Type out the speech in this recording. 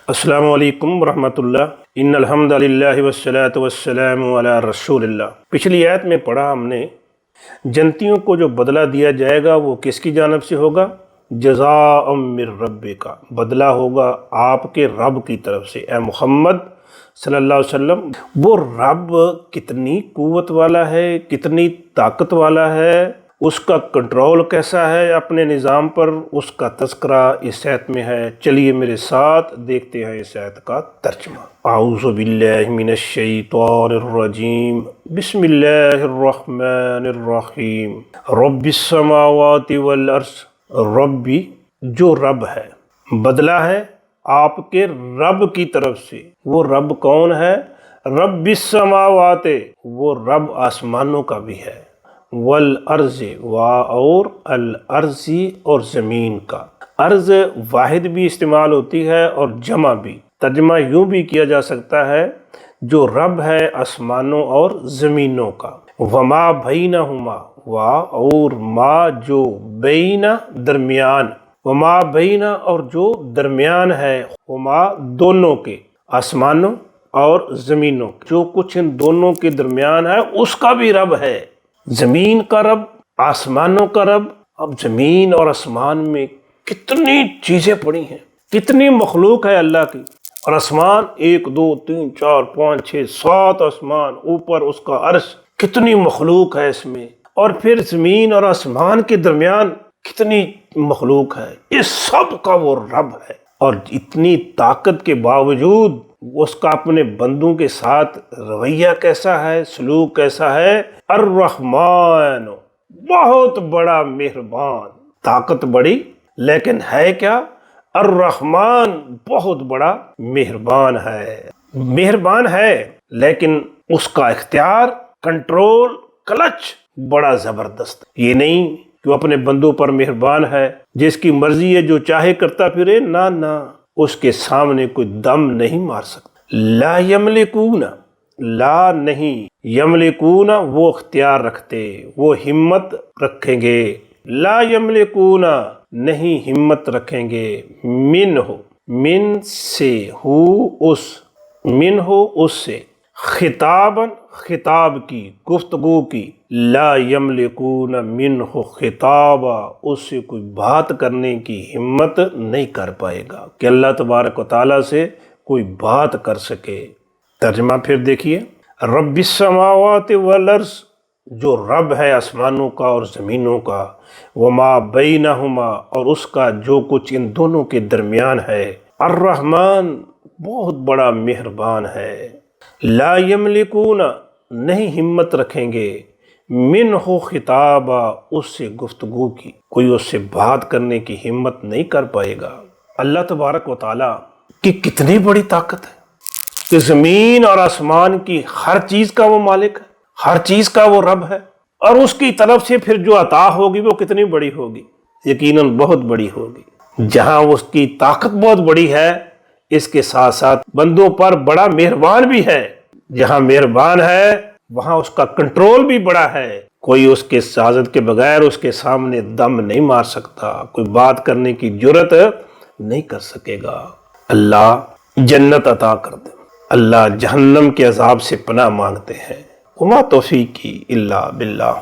السلام علیکم ورحمۃ اللہ۔ ان الحمد للہ والصلاۃ والسلام علی رسول اللہ۔ پچھلی آیت میں پڑھا ہم نے، جنتیوں کو جو بدلہ دیا جائے گا وہ کس کی جانب سے ہوگا؟ جزاء من ربک، بدلہ ہوگا آپ کے رب کی طرف سے۔ اے محمد صلی اللہ علیہ وسلم، وہ رب کتنی قوت والا ہے، کتنی طاقت والا ہے، اس کا کنٹرول کیسا ہے اپنے نظام پر، اس کا تذکرہ اس آیت میں ہے۔ چلیے میرے ساتھ دیکھتے ہیں اس آیت کا ترجمہ۔ اعوذ باللہ من الشیطان الرجیم، بسم اللہ الرحمن الرحیم۔ رب السماوات والارض، ربی جو رب ہے، بدلہ ہے آپ کے رب کی طرف سے۔ وہ رب کون ہے؟ رب السماوات، وہ رب آسمانوں کا بھی ہے، والارض، اور الارضی اور زمین کا۔ ارض واحد بھی استعمال ہوتی ہے اور جمع بھی۔ ترجمہ یوں بھی کیا جا سکتا ہے، جو رب ہے آسمانوں اور زمینوں کا۔ وما بینہما، اور ما جو بین درمیان، وما بین اور جو درمیان ہے، ہما دونوں کے، آسمانوں اور زمینوں، جو کچھ ان دونوں کے درمیان ہے اس کا بھی رب ہے۔ زمین کا رب، آسمانوں کا رب۔ اب زمین اور آسمان میں کتنی چیزیں پڑی ہیں، کتنی مخلوق ہے اللہ کی۔ اور آسمان 1 2 3 4 5 6 7 آسمان، اوپر اس کا عرش، کتنی مخلوق ہے اس میں۔ اور پھر زمین اور آسمان کے درمیان کتنی مخلوق ہے، اس سب کا وہ رب ہے۔ اور اتنی طاقت کے باوجود اس کا اپنے بندوں کے ساتھ رویہ کیسا ہے، سلوک کیسا ہے؟ الرحمن، بہت بڑا مہربان۔ طاقت بڑی لیکن ہے کیا؟ الرحمن، بہت بڑا مہربان ہے۔ مہربان ہے لیکن اس کا اختیار، کنٹرول، کلچ بڑا زبردست۔ یہ نہیں کہ وہ اپنے بندوں پر مہربان ہے، جس کی مرضی ہے جو چاہے کرتا پھرے، نہ، اس کے سامنے کوئی دم نہیں مار سکتا۔ لا یملکون، لا نہیں، یملکون وہ اختیار رکھتے، وہ ہمت رکھیں گے۔ لا یملکون نہیں ہمت رکھیں گے، من سے، اس سے، خطاباً خطاب کی، گفتگو کی۔ لا یملکون منہ خطابا، اس سے کوئی بات کرنے کی ہمت نہیں کر پائے گا کہ اللہ تبارک و تعالیٰ سے کوئی بات کر سکے۔ ترجمہ پھر دیکھیے، رب السماوات والارض، جو رب ہے آسمانوں کا اور زمینوں کا، وما بینہما اور اس کا جو کچھ ان دونوں کے درمیان ہے، الرحمن، بہت بڑا مہربان ہے۔ لا یملکون نہیں ہمت رکھیں گے، منہ خطابا اس سے گفتگو کی، کوئی اس سے بات کرنے کی ہمت نہیں کر پائے گا۔ اللہ تبارک و تعالیٰ کی کتنی بڑی طاقت ہے کہ زمین اور آسمان کی ہر چیز کا وہ مالک ہے، ہر چیز کا وہ رب ہے، اور اس کی طرف سے پھر جو عطا ہوگی وہ کتنی بڑی ہوگی؟ یقیناً بہت بڑی ہوگی۔ جہاں اس کی طاقت بہت بڑی ہے، اس کے ساتھ ساتھ بندوں پر بڑا مہربان بھی ہے۔ جہاں مہربان ہے وہاں اس کا کنٹرول بھی بڑا ہے۔ کوئی اس کے اجازت کے بغیر اس کے سامنے دم نہیں مار سکتا، کوئی بات کرنے کی جرت نہیں کر سکے گا۔ اللہ جنت عطا کر دے، اللہ جہنم کے عذاب سے پناہ مانگتے ہیں۔ وما توفیقی الا باللہ۔